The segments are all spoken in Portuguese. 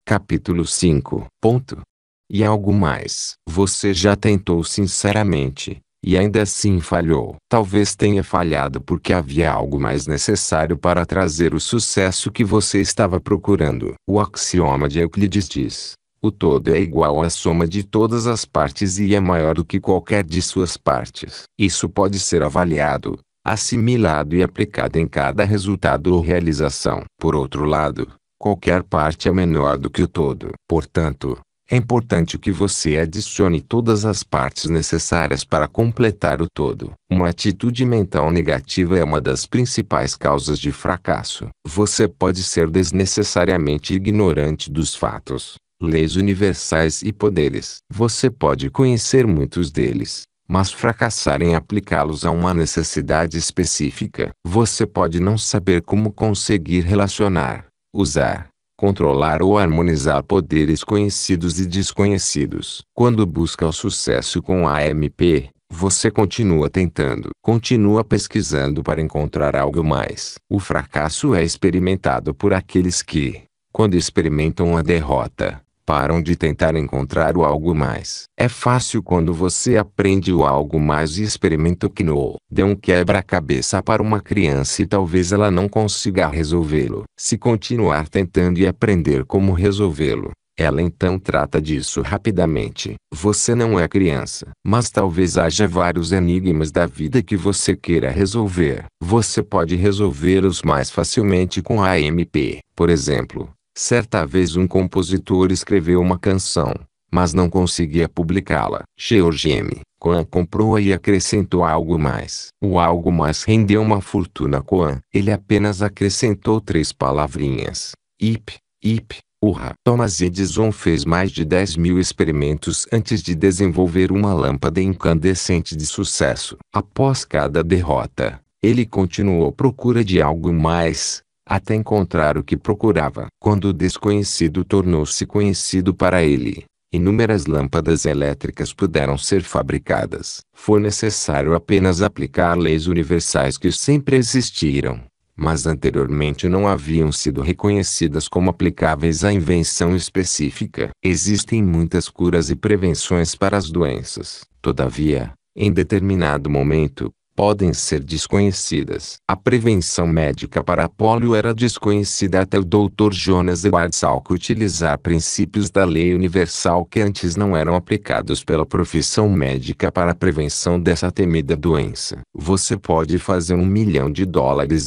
Capítulo 5. E algo mais. Você já tentou sinceramente, e ainda assim falhou. Talvez tenha falhado porque havia algo mais necessário para trazer o sucesso que você estava procurando. O axioma de Euclides diz: o todo é igual à soma de todas as partes e é maior do que qualquer de suas partes. Isso pode ser avaliado, assimilado e aplicado em cada resultado ou realização. Por outro lado, qualquer parte é menor do que o todo. Portanto, é importante que você adicione todas as partes necessárias para completar o todo. Uma atitude mental negativa é uma das principais causas de fracasso. Você pode ser desnecessariamente ignorante dos fatos, leis universais e poderes. Você pode conhecer muitos deles, mas fracassar em aplicá-los a uma necessidade específica. Você pode não saber como conseguir relacionar, usar, controlar ou harmonizar poderes conhecidos e desconhecidos. Quando busca o sucesso com a AMP, você continua tentando, continua pesquisando para encontrar algo mais. O fracasso é experimentado por aqueles que, quando experimentam a derrota, param de tentar encontrar o algo mais. É fácil quando você aprende o algo mais e experimenta o que não. Dê um quebra-cabeça para uma criança e talvez ela não consiga resolvê-lo. Se continuar tentando e aprender como resolvê-lo, ela então trata disso rapidamente. Você não é criança, mas talvez haja vários enigmas da vida que você queira resolver. Você pode resolvê-los mais facilmente com a AMP. Por exemplo, certa vez um compositor escreveu uma canção, mas não conseguia publicá-la. George M. Cohan comprou-a e acrescentou algo mais. O algo mais rendeu uma fortuna a Cohan. Ele apenas acrescentou 3 palavrinhas: ip, ip, urra. Thomas Edison fez mais de 10.000 experimentos antes de desenvolver uma lâmpada incandescente de sucesso. Após cada derrota, ele continuou à procura de algo mais, até encontrar o que procurava. Quando o desconhecido tornou-se conhecido para ele, inúmeras lâmpadas elétricas puderam ser fabricadas. Foi necessário apenas aplicar leis universais que sempre existiram, mas anteriormente não haviam sido reconhecidas como aplicáveis à invenção específica. Existem muitas curas e prevenções para as doenças. Todavia, em determinado momento, podem ser desconhecidas. A prevenção médica para a polio era desconhecida até o Dr. Jonas Edward Salk utilizar princípios da lei universal que antes não eram aplicados pela profissão médica para a prevenção dessa temida doença. Você pode fazer $1 milhão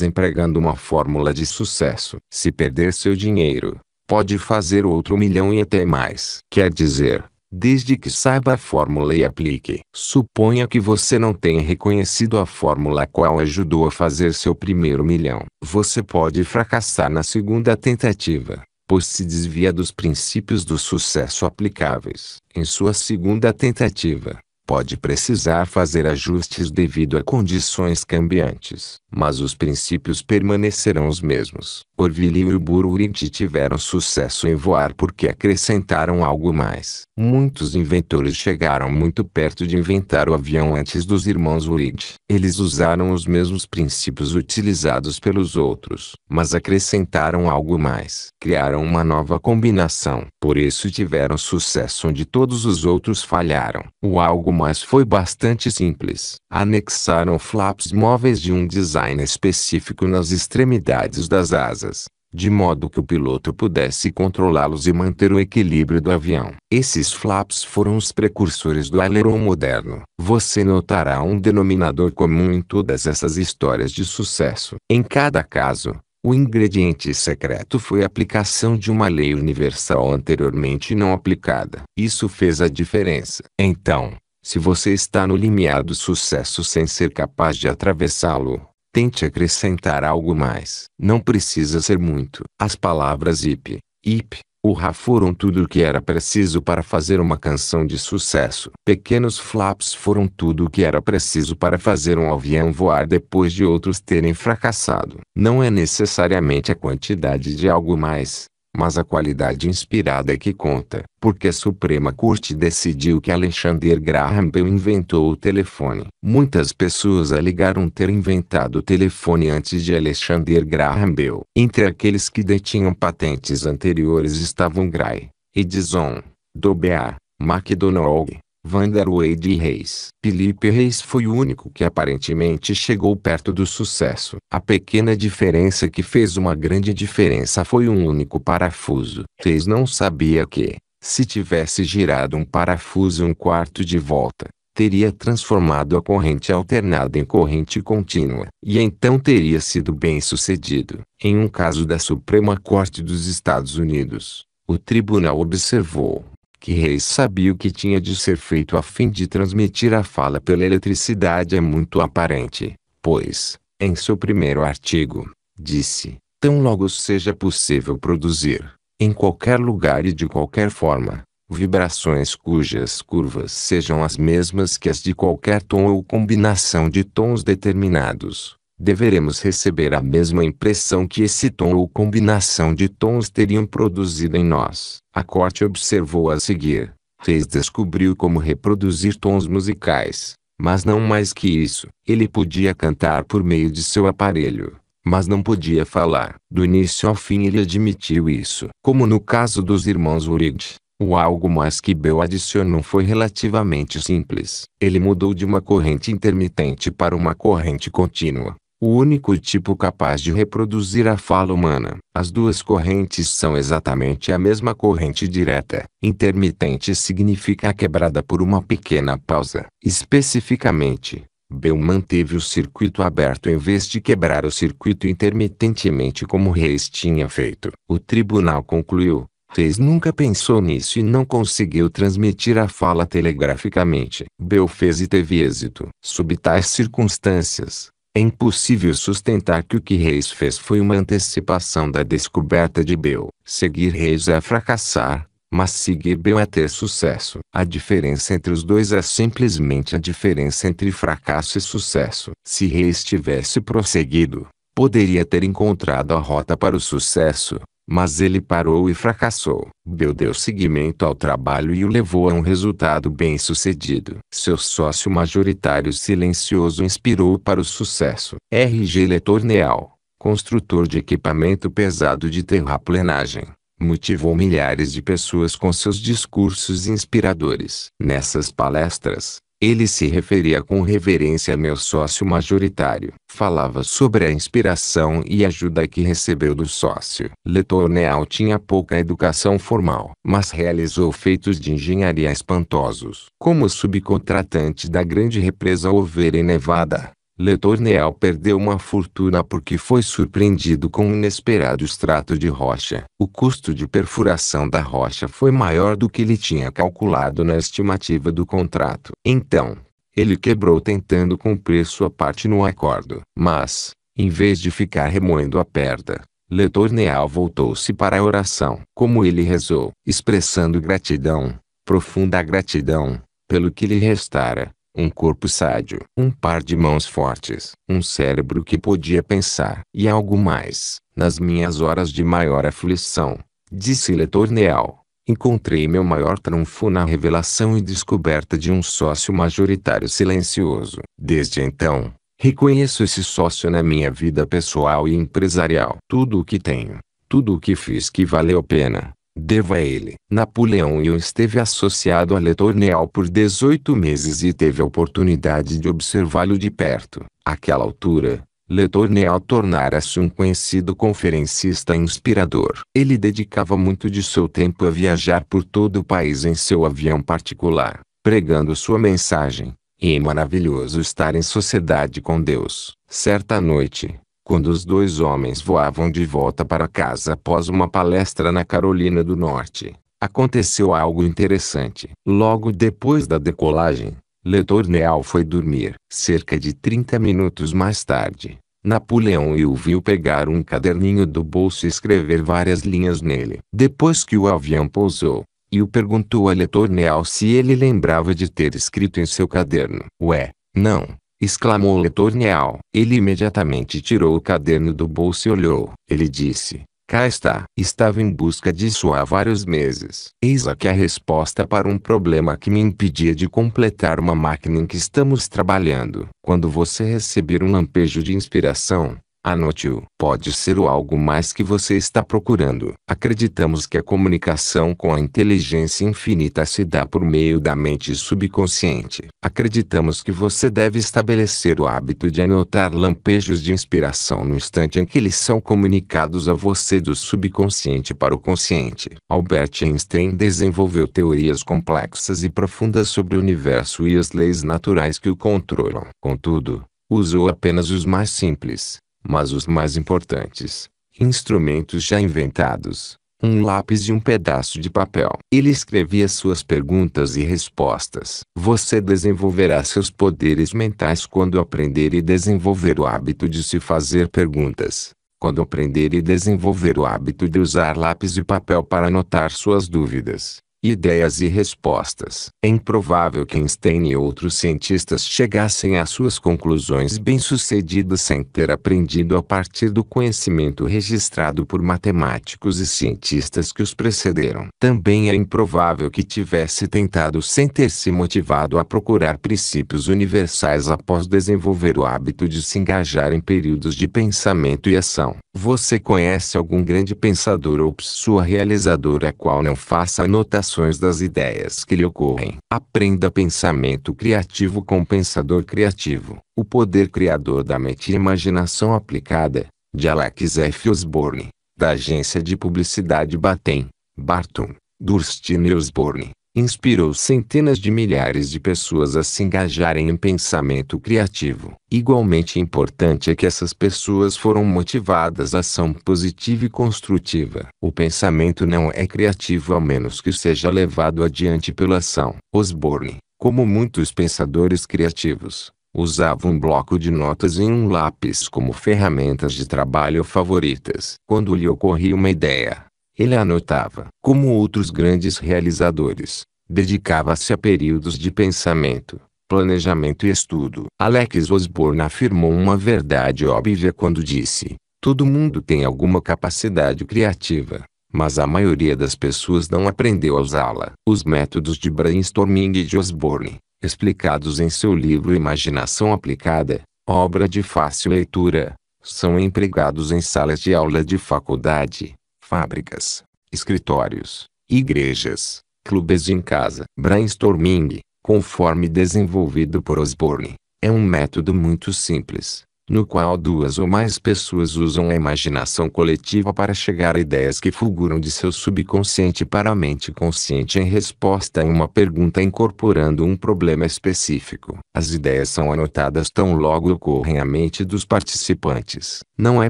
empregando uma fórmula de sucesso. Se perder seu dinheiro, pode fazer outro 1 milhão e até mais. Quer dizer, desde que saiba a fórmula e aplique. Suponha que você não tenha reconhecido a fórmula a qual ajudou a fazer seu primeiro 1 milhão. Você pode fracassar na segunda tentativa, pois se desvia dos princípios do sucesso aplicáveis. Em sua segunda tentativa, pode precisar fazer ajustes devido a condições cambiantes, mas os princípios permanecerão os mesmos. Orville e Burr-Wright tiveram sucesso em voar porque acrescentaram algo mais. Muitos inventores chegaram muito perto de inventar o avião antes dos irmãos Wright. Eles usaram os mesmos princípios utilizados pelos outros, mas acrescentaram algo mais. Criaram uma nova combinação. Por isso tiveram sucesso onde todos os outros falharam. O algo mais foi bastante simples. Anexaram flaps móveis de um design específico nas extremidades das asas, de modo que o piloto pudesse controlá-los e manter o equilíbrio do avião. Esses flaps foram os precursores do aileron moderno. Você notará um denominador comum em todas essas histórias de sucesso. Em cada caso, o ingrediente secreto foi a aplicação de uma lei universal anteriormente não aplicada. Isso fez a diferença. Então, se você está no limiar do sucesso sem ser capaz de atravessá-lo, tente acrescentar algo mais. Não precisa ser muito. As palavras ip, ip, urra foram tudo o que era preciso para fazer uma canção de sucesso. Pequenos flaps foram tudo o que era preciso para fazer um avião voar depois de outros terem fracassado. Não é necessariamente a quantidade de algo mais, Mas a qualidade inspirada é que conta, porque a Suprema Corte decidiu que Alexander Graham Bell inventou o telefone. Muitas pessoas alegaram ter inventado o telefone antes de Alexander Graham Bell. Entre aqueles que detinham patentes anteriores estavam Gray, Edison, Dobea, McDonald, Vanderwade e Reis. Felipe Reis foi o único que aparentemente chegou perto do sucesso. A pequena diferença que fez uma grande diferença foi um único parafuso. Reis não sabia que, se tivesse girado um parafuso um quarto de volta, teria transformado a corrente alternada em corrente contínua. E então teria sido bem-sucedido. Em um caso da Suprema Corte dos Estados Unidos, o tribunal observou que Reis sabia o que tinha de ser feito a fim de transmitir a fala pela eletricidade é muito aparente, pois, em seu primeiro artigo, disse, tão logo seja possível produzir, em qualquer lugar e de qualquer forma, vibrações cujas curvas sejam as mesmas que as de qualquer tom ou combinação de tons determinados, deveremos receber a mesma impressão que esse tom ou combinação de tons teriam produzido em nós. A corte observou a seguir. Reis descobriu como reproduzir tons musicais, mas não mais que isso. Ele podia cantar por meio de seu aparelho, mas não podia falar. Do início ao fim ele admitiu isso. Como no caso dos irmãos Wright, o algo mais que Bell adicionou foi relativamente simples. Ele mudou de uma corrente intermitente para uma corrente contínua, o único tipo capaz de reproduzir a fala humana. As duas correntes são exatamente a mesma corrente direta. Intermitente significa quebrada por uma pequena pausa. Especificamente, Bell manteve o circuito aberto em vez de quebrar o circuito intermitentemente como Reis tinha feito. O tribunal concluiu: Reis nunca pensou nisso e não conseguiu transmitir a fala telegraficamente. Bell fez e teve êxito. Sob tais circunstâncias, é impossível sustentar que o que Reis fez foi uma antecipação da descoberta de Bell. Seguir Reis é fracassar, mas seguir Bell é ter sucesso. A diferença entre os dois é simplesmente a diferença entre fracasso e sucesso. Se Reis tivesse prosseguido, poderia ter encontrado a rota para o sucesso, mas ele parou e fracassou. Bell deu seguimento ao trabalho e o levou a um resultado bem-sucedido. Seu sócio majoritário silencioso inspirou-o para o sucesso. R.G. Letourneau, construtor de equipamento pesado de terraplenagem, motivou milhares de pessoas com seus discursos inspiradores. Nessas palestras, ele se referia com reverência a meu sócio majoritário. Falava sobre a inspiração e ajuda que recebeu do sócio. Letourneau tinha pouca educação formal, mas realizou feitos de engenharia espantosos. Como subcontratante da grande represa Hoover em Nevada, Letourneau perdeu uma fortuna porque foi surpreendido com um inesperado extrato de rocha. O custo de perfuração da rocha foi maior do que ele tinha calculado na estimativa do contrato. Então, ele quebrou tentando cumprir sua parte no acordo. Mas, em vez de ficar remoendo a perda, Letourneau voltou-se para a oração. Como ele rezou, expressando gratidão, profunda gratidão, pelo que lhe restara: um corpo sádio, um par de mãos fortes, um cérebro que podia pensar e algo mais. Nas minhas horas de maior aflição, disse Letourneau, encontrei meu maior triunfo na revelação e descoberta de um sócio majoritário silencioso. Desde então, reconheço esse sócio na minha vida pessoal e empresarial. Tudo o que tenho, tudo o que fiz que valeu a pena, devo a ele. Napoleão Hill esteve associado a Letourneau por 18 meses e teve a oportunidade de observá-lo de perto. Àquela altura, Letourneau tornara-se um conhecido conferencista inspirador. Ele dedicava muito de seu tempo a viajar por todo o país em seu avião particular, pregando sua mensagem. E é maravilhoso estar em sociedade com Deus. Certa noite, quando os dois homens voavam de volta para casa após uma palestra na Carolina do Norte, aconteceu algo interessante. Logo depois da decolagem, Letourneau foi dormir. Cerca de 30 minutos mais tarde, Napoleão Hill viu pegar um caderninho do bolso e escrever várias linhas nele. Depois que o avião pousou, Hill perguntou a Letourneau se ele lembrava de ter escrito em seu caderno. "Ué, não", exclamou Letourneau. Ele imediatamente tirou o caderno do bolso e olhou. Ele disse: Cá está. Estava em busca disso há vários meses. Eis aqui a resposta para um problema que me impedia de completar uma máquina em que estamos trabalhando. Quando você receber um lampejo de inspiração, anote-o. Pode ser o algo mais que você está procurando. Acreditamos que a comunicação com a inteligência infinita se dá por meio da mente subconsciente. Acreditamos que você deve estabelecer o hábito de anotar lampejos de inspiração no instante em que eles são comunicados a você do subconsciente para o consciente. Albert Einstein desenvolveu teorias complexas e profundas sobre o universo e as leis naturais que o controlam. Contudo, usou apenas os mais simples, mas os mais importantes, instrumentos já inventados: um lápis e um pedaço de papel. Ele escrevia suas perguntas e respostas. Você desenvolverá seus poderes mentais quando aprender e desenvolver o hábito de se fazer perguntas. Quando aprender e desenvolver o hábito de usar lápis e papel para anotar suas dúvidas, ideias e respostas. É improvável que Einstein e outros cientistas chegassem às suas conclusões bem-sucedidas sem ter aprendido a partir do conhecimento registrado por matemáticos e cientistas que os precederam. Também é improvável que tivesse tentado sem ter se motivado a procurar princípios universais após desenvolver o hábito de se engajar em períodos de pensamento e ação. Você conhece algum grande pensador ou pessoa realizadora a qual não faça anotações das ideias que lhe ocorrem? Aprenda pensamento criativo com o pensador criativo. O poder criador da mente e imaginação aplicada, de Alex F. Osborne, da agência de publicidade Batem, Barton, Durstin e Osborne, inspirou centenas de milhares de pessoas a se engajarem em pensamento criativo. Igualmente importante é que essas pessoas foram motivadas à ação positiva e construtiva. O pensamento não é criativo a menos que seja levado adiante pela ação. Osborne, como muitos pensadores criativos, usava um bloco de notas e um lápis como ferramentas de trabalho favoritas. Quando lhe ocorria uma ideia, ele anotava. Como outros grandes realizadores, dedicava-se a períodos de pensamento, planejamento e estudo. Alex Osborne afirmou uma verdade óbvia quando disse: todo mundo tem alguma capacidade criativa, mas a maioria das pessoas não aprendeu a usá-la. Os métodos de brainstorming de Osborne, explicados em seu livro Imaginação Aplicada, obra de fácil leitura, são empregados em salas de aula de faculdade, fábricas, escritórios, igrejas, clubes e em casa. Brainstorming, conforme desenvolvido por Osborne, é um método muito simples, no qual duas ou mais pessoas usam a imaginação coletiva para chegar a ideias que fulguram de seu subconsciente para a mente consciente em resposta a uma pergunta incorporando um problema específico. As ideias são anotadas tão logo ocorrem à mente dos participantes. Não é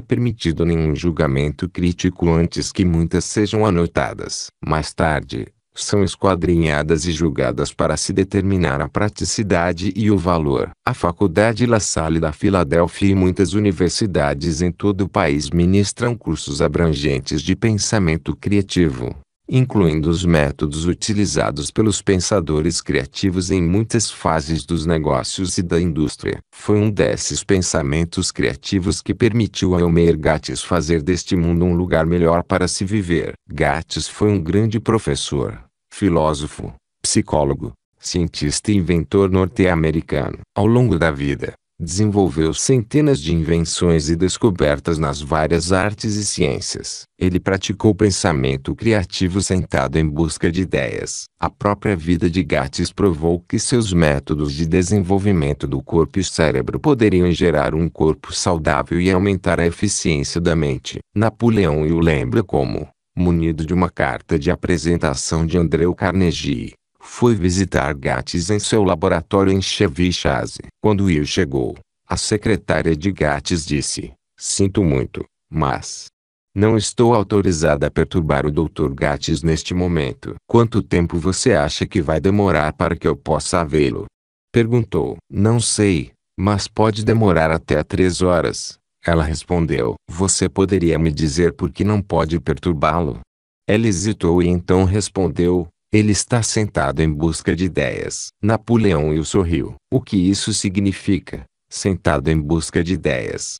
permitido nenhum julgamento crítico antes que muitas sejam anotadas. Mais tarde, são esquadrinhadas e julgadas para se determinar a praticidade e o valor. A Faculdade La Salle da Filadélfia e muitas universidades em todo o país ministram cursos abrangentes de pensamento criativo, incluindo os métodos utilizados pelos pensadores criativos em muitas fases dos negócios e da indústria. Foi um desses pensamentos criativos que permitiu a Elmer Gates fazer deste mundo um lugar melhor para se viver. Gates foi um grande professor, filósofo, psicólogo, cientista e inventor norte-americano. Ao longo da vida, desenvolveu centenas de invenções e descobertas nas várias artes e ciências. Ele praticou pensamento criativo sentado em busca de ideias. A própria vida de Gates provou que seus métodos de desenvolvimento do corpo e cérebro poderiam gerar um corpo saudável e aumentar a eficiência da mente. Napoleão o lembra como, munido de uma carta de apresentação de Andrew Carnegie, foi visitar Gates em seu laboratório em Chevy Chase. Quando Will chegou, a secretária de Gates disse: sinto muito, mas não estou autorizada a perturbar o Dr. Gates neste momento. Quanto tempo você acha que vai demorar para que eu possa vê-lo? Perguntou. Não sei, mas pode demorar até 3 horas. Ela respondeu. Você poderia me dizer por que não pode perturbá-lo? Ela hesitou e então respondeu: ele está sentado em busca de ideias. Napoleão Hill sorriu. O que isso significa? Sentado em busca de ideias.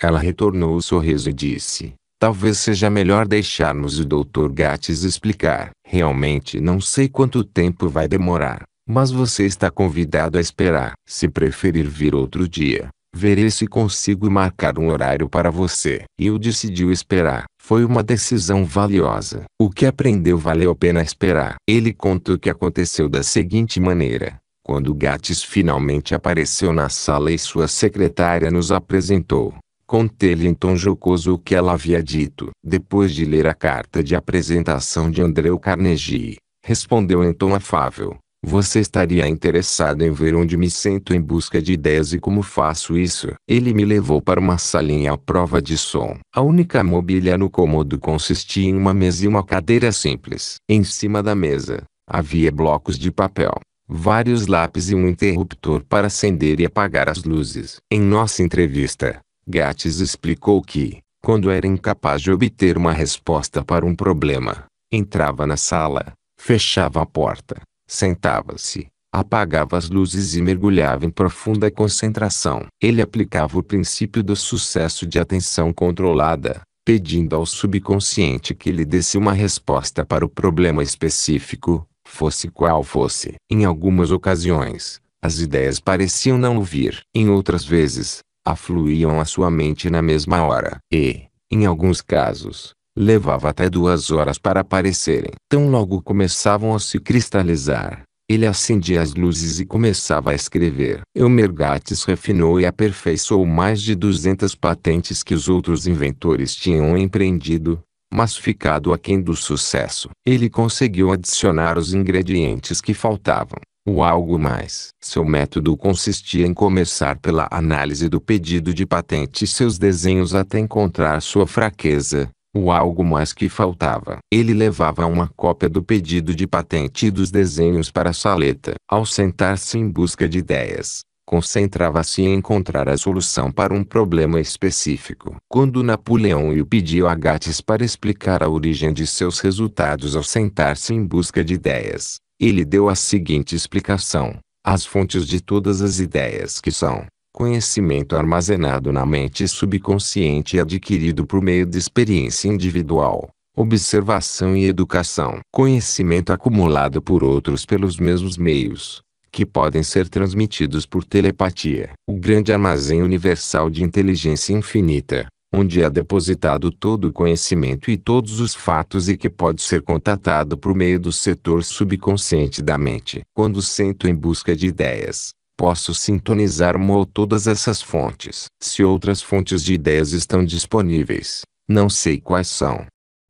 Ela retornou o sorriso e disse: Talvez seja melhor deixarmos o Dr. Gates explicar. Realmente não sei quanto tempo vai demorar, mas você está convidado a esperar. Se preferir vir outro dia, verei se consigo marcar um horário para você. Will decidiu esperar. Foi uma decisão valiosa. O que aprendeu valeu a pena esperar. Ele contou o que aconteceu da seguinte maneira. Quando Gates finalmente apareceu na sala e sua secretária nos apresentou, contei-lhe em tom jocoso o que ela havia dito. Depois de ler a carta de apresentação de Andrew Carnegie, respondeu em tom afável: você estaria interessado em ver onde me sento em busca de ideias e como faço isso? Ele me levou para uma salinha à prova de som. A única mobília no cômodo consistia em uma mesa e uma cadeira simples. Em cima da mesa, havia blocos de papel, vários lápis e um interruptor para acender e apagar as luzes. Em nossa entrevista, Gates explicou que, quando era incapaz de obter uma resposta para um problema, entrava na sala, fechava a porta, sentava-se, apagava as luzes e mergulhava em profunda concentração. Ele aplicava o princípio do sucesso de atenção controlada, pedindo ao subconsciente que lhe desse uma resposta para o problema específico, fosse qual fosse. Em algumas ocasiões, as ideias pareciam não vir. Em outras vezes, afluíam à sua mente na mesma hora. E, em alguns casos, levava até 2 horas para aparecerem. Tão logo começavam a se cristalizar, ele acendia as luzes e começava a escrever. Elmer Gates refinou e aperfeiçoou mais de 200 patentes que os outros inventores tinham empreendido, mas ficado aquém do sucesso. Ele conseguiu adicionar os ingredientes que faltavam. O algo mais. Seu método consistia em começar pela análise do pedido de patente e seus desenhos até encontrar sua fraqueza, o algo mais que faltava. Ele levava uma cópia do pedido de patente e dos desenhos para a saleta. Ao sentar-se em busca de ideias, concentrava-se em encontrar a solução para um problema específico. Quando Napoleão Hill pediu a Gates para explicar a origem de seus resultados ao sentar-se em busca de ideias, ele deu a seguinte explicação: as fontes de todas as ideias que são conhecimento armazenado na mente subconsciente e adquirido por meio de experiência individual, observação e educação. Conhecimento acumulado por outros pelos mesmos meios, que podem ser transmitidos por telepatia. O grande armazém universal de inteligência infinita, onde é depositado todo o conhecimento e todos os fatos e que pode ser contatado por meio do setor subconsciente da mente. Quando sento em busca de ideias, posso sintonizar uma ou todas essas fontes. Se outras fontes de ideias estão disponíveis, não sei quais são.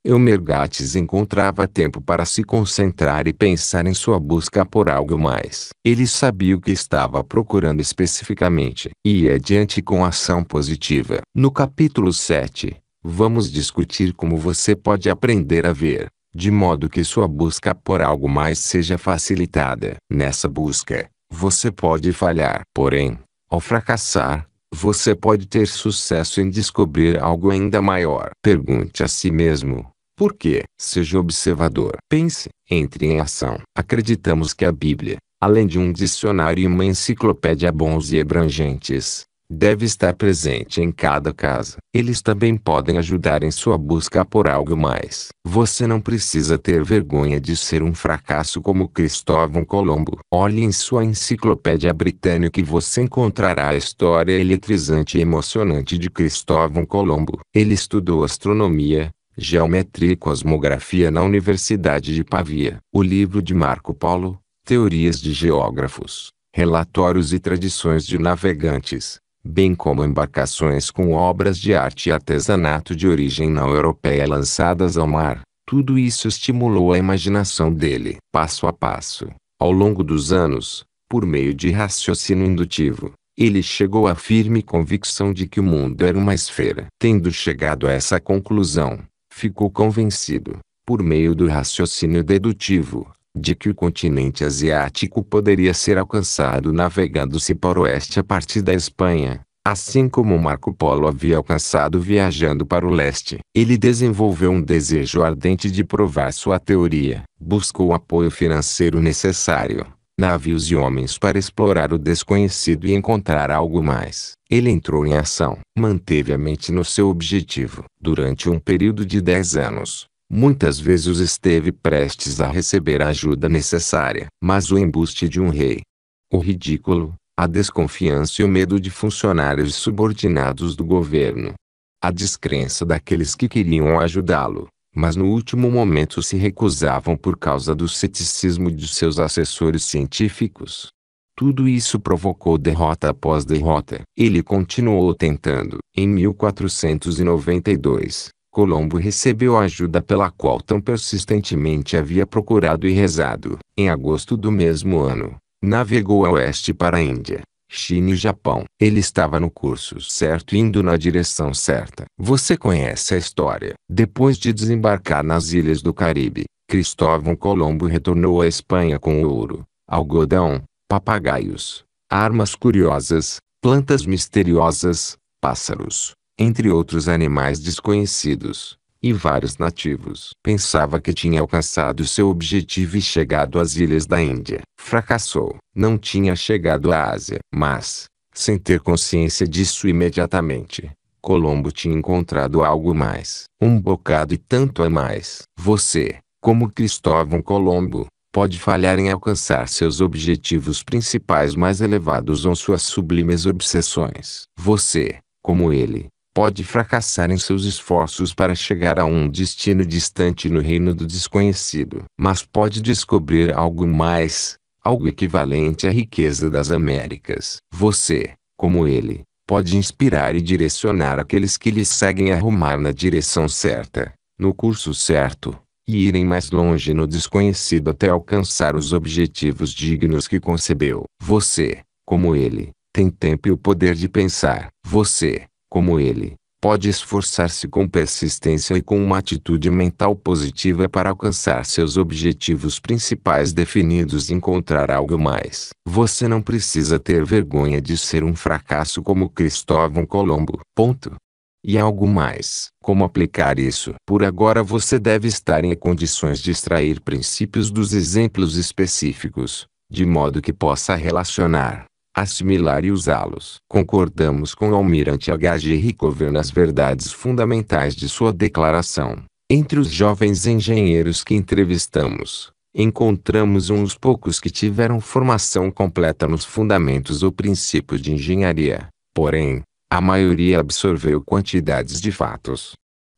Elmer Gates encontrava tempo para se concentrar e pensar em sua busca por algo mais. Ele sabia o que estava procurando especificamente e ia adiante com ação positiva. No capítulo 7, vamos discutir como você pode aprender a ver, de modo que sua busca por algo mais seja facilitada. Nessa busca, você pode falhar. Porém, ao fracassar, você pode ter sucesso em descobrir algo ainda maior. Pergunte a si mesmo: por quê? Seja observador. Pense, entre em ação. Acreditamos que a Bíblia, além de um dicionário e uma enciclopédia bons e abrangentes, deve estar presente em cada casa. Eles também podem ajudar em sua busca por algo mais. Você não precisa ter vergonha de ser um fracasso como Cristóvão Colombo. Olhe em sua enciclopédia britânica e você encontrará a história eletrizante e emocionante de Cristóvão Colombo. Ele estudou astronomia, geometria e cosmografia na Universidade de Pavia. O livro de Marco Polo, Teorias de Geógrafos, Relatórios e Tradições de Navegantes, bem como embarcações com obras de arte e artesanato de origem não europeia lançadas ao mar, tudo isso estimulou a imaginação dele. Passo a passo, ao longo dos anos, por meio de raciocínio indutivo, ele chegou à firme convicção de que o mundo era uma esfera. Tendo chegado a essa conclusão, ficou convencido, por meio do raciocínio dedutivo, de que o continente asiático poderia ser alcançado navegando-se para o oeste a partir da Espanha, assim como Marco Polo havia alcançado viajando para o leste. Ele desenvolveu um desejo ardente de provar sua teoria, buscou o apoio financeiro necessário, navios e homens para explorar o desconhecido e encontrar algo mais. Ele entrou em ação. Manteve a mente no seu objetivo. Durante um período de 10 anos, muitas vezes esteve prestes a receber a ajuda necessária. Mas o embuste de um rei, o ridículo, a desconfiança e o medo de funcionários subordinados do governo, a descrença daqueles que queriam ajudá-lo, mas no último momento se recusavam por causa do ceticismo de seus assessores científicos. Tudo isso provocou derrota após derrota. Ele continuou tentando. Em 1492, Colombo recebeu a ajuda pela qual tão persistentemente havia procurado e rezado. Em agosto do mesmo ano, navegou a oeste para a Índia, China e Japão. Ele estava no curso certo, indo na direção certa. Você conhece a história. Depois de desembarcar nas ilhas do Caribe, Cristóvão Colombo retornou à Espanha com ouro, algodão, papagaios, armas curiosas, plantas misteriosas, pássaros, entre outros animais desconhecidos, e vários nativos. Pensava que tinha alcançado seu objetivo e chegado às ilhas da Índia. Fracassou. Não tinha chegado à Ásia. Mas, sem ter consciência disso imediatamente, Colombo tinha encontrado algo mais. Um bocado e tanto a mais. Você, como Cristóvão Colombo, pode falhar em alcançar seus objetivos principais mais elevados ou suas sublimes obsessões. Você, como ele, pode fracassar em seus esforços para chegar a um destino distante no reino do desconhecido. Mas pode descobrir algo mais, algo equivalente à riqueza das Américas. Você, como ele, pode inspirar e direcionar aqueles que lhe seguem a rumar na direção certa, no curso certo, e irem mais longe no desconhecido até alcançar os objetivos dignos que concebeu. Você, como ele, tem tempo e o poder de pensar. Você, como ele, pode esforçar-se com persistência e com uma atitude mental positiva para alcançar seus objetivos principais definidos e encontrar algo mais. Você não precisa ter vergonha de ser um fracasso como Cristóvão Colombo. Ponto. E algo mais. Como aplicar isso? Por agora você deve estar em condições de extrair princípios dos exemplos específicos, de modo que possa relacionar, assimilar e usá-los. Concordamos com o almirante H.G. Rickover nas verdades fundamentais de sua declaração. Entre os jovens engenheiros que entrevistamos, encontramos uns poucos que tiveram formação completa nos fundamentos ou princípios de engenharia. Porém, a maioria absorveu quantidades de fatos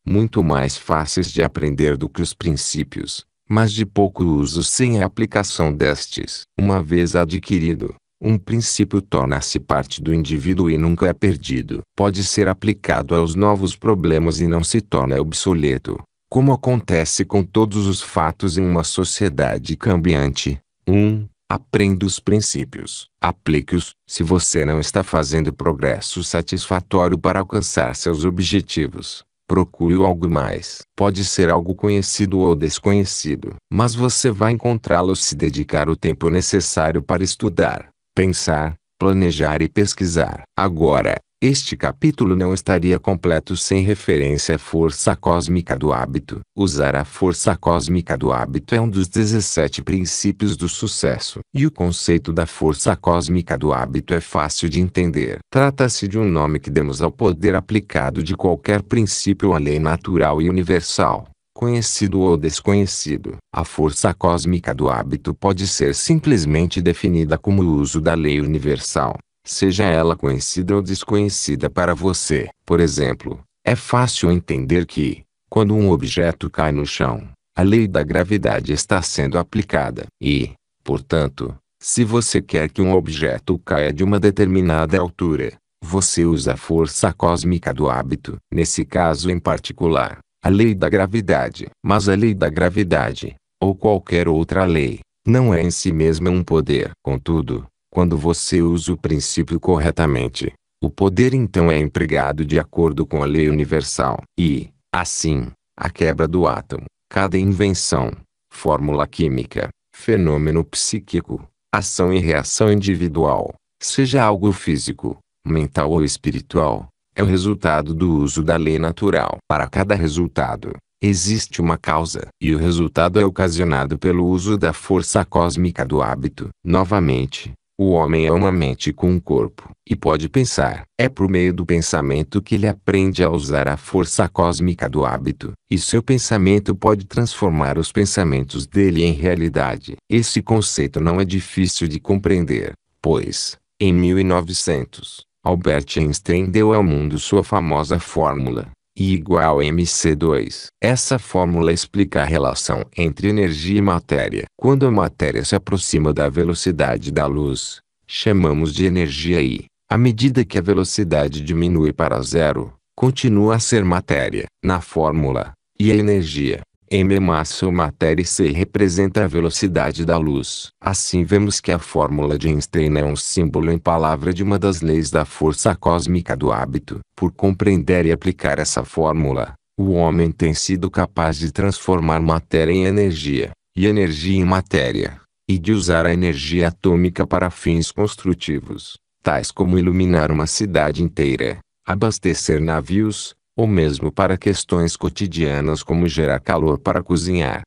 muito mais fáceis de aprender do que os princípios, mas de pouco uso sem a aplicação destes. Uma vez adquirido, um princípio torna-se parte do indivíduo e nunca é perdido. Pode ser aplicado aos novos problemas e não se torna obsoleto, como acontece com todos os fatos em uma sociedade cambiante. 1. Aprenda os princípios. Aplique-os. Se você não está fazendo progresso satisfatório para alcançar seus objetivos, procure algo mais. Pode ser algo conhecido ou desconhecido, mas você vai encontrá-lo se dedicar o tempo necessário para estudar, pensar, planejar e pesquisar. Agora, este capítulo não estaria completo sem referência à força cósmica do hábito. Usar a força cósmica do hábito é um dos 17 princípios do sucesso. E o conceito da força cósmica do hábito é fácil de entender. Trata-se de um nome que demos ao poder aplicado de qualquer princípio ou lei natural e universal, conhecido ou desconhecido. A força cósmica do hábito pode ser simplesmente definida como o uso da lei universal, seja ela conhecida ou desconhecida para você. Por exemplo, é fácil entender que, quando um objeto cai no chão, a lei da gravidade está sendo aplicada. E, portanto, se você quer que um objeto caia de uma determinada altura, você usa a força cósmica do hábito. Nesse caso em particular, a lei da gravidade. Mas a lei da gravidade, ou qualquer outra lei, não é em si mesma um poder. Contudo, quando você usa o princípio corretamente, o poder então é empregado de acordo com a lei universal. E, assim, a quebra do átomo, cada invenção, fórmula química, fenômeno psíquico, ação e reação individual, seja algo físico, mental ou espiritual, é o resultado do uso da lei natural. Para cada resultado, Existe uma causa, e o resultado é ocasionado pelo uso da força cósmica do hábito. Novamente, o homem é uma mente com um corpo, e pode pensar. É por meio do pensamento que ele aprende a usar a força cósmica do hábito, e seu pensamento pode transformar os pensamentos dele em realidade. Esse conceito não é difícil de compreender, pois, em 1900, Albert Einstein deu ao mundo sua famosa fórmula, I igual mc2. Essa fórmula explica a relação entre energia e matéria. Quando a matéria se aproxima da velocidade da luz, chamamos de energia I. À medida que a velocidade diminui para zero, continua a ser matéria. Na fórmula, I é energia, M é massa ou matéria e C representa a velocidade da luz. Assim vemos que a fórmula de Einstein é um símbolo em palavra de uma das leis da força cósmica do hábito. Por compreender e aplicar essa fórmula, o homem tem sido capaz de transformar matéria em energia, e energia em matéria, e de usar a energia atômica para fins construtivos, tais como iluminar uma cidade inteira, abastecer navios, ou mesmo para questões cotidianas como gerar calor para cozinhar.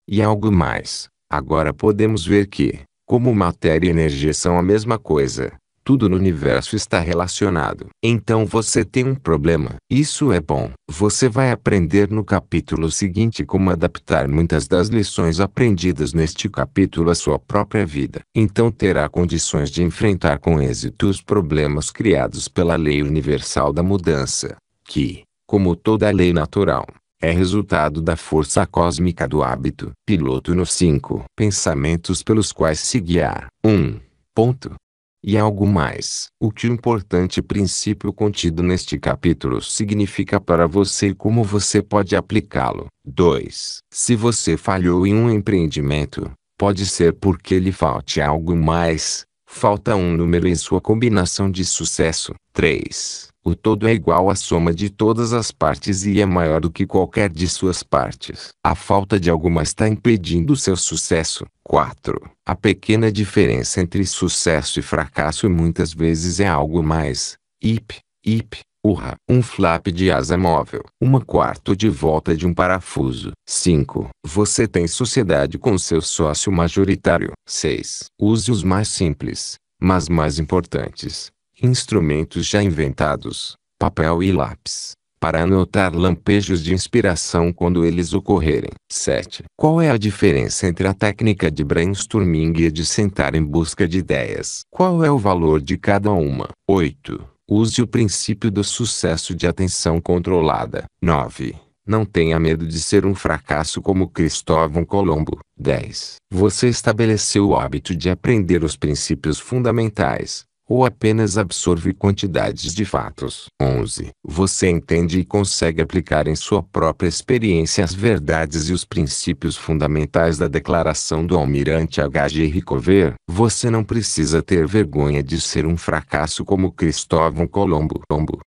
E algo mais. Agora podemos ver que, como matéria e energia são a mesma coisa, tudo no universo está relacionado. Então você tem um problema. Isso é bom. Você vai aprender no capítulo seguinte como adaptar muitas das lições aprendidas neste capítulo à sua própria vida. Então terá condições de enfrentar com êxito os problemas criados pela lei universal da mudança, que, como toda lei natural, é resultado da força cósmica do hábito. Piloto no 5. Pensamentos pelos quais se guiar. E algo mais. O que o importante princípio contido neste capítulo significa para você e como você pode aplicá-lo. 2. Se você falhou em um empreendimento, pode ser porque lhe falte algo mais. Falta um número em sua combinação de sucesso. 3. O todo é igual à soma de todas as partes e é maior do que qualquer de suas partes. A falta de alguma está impedindo seu sucesso. 4. A pequena diferença entre sucesso e fracasso muitas vezes é algo mais. Urra. Um flap de asa móvel. 1/4 de volta de um parafuso. 5. Você tem sociedade com seu sócio majoritário. 6. Use os mais simples, mas mais importantes, instrumentos já inventados, papel e lápis, para anotar lampejos de inspiração quando eles ocorrerem. 7. Qual é a diferença entre a técnica de brainstorming e a de sentar em busca de ideias? Qual é o valor de cada uma? 8. Use o princípio do sucesso de atenção controlada. 9. Não tenha medo de ser um fracasso como Cristóvão Colombo. 10. Você estabeleceu o hábito de aprender os princípios fundamentais, ou apenas absorve quantidades de fatos. 11. Você entende e consegue aplicar em sua própria experiência as verdades e os princípios fundamentais da declaração do almirante H.G. Rickover. Você não precisa ter vergonha de ser um fracasso como Cristóvão Colombo.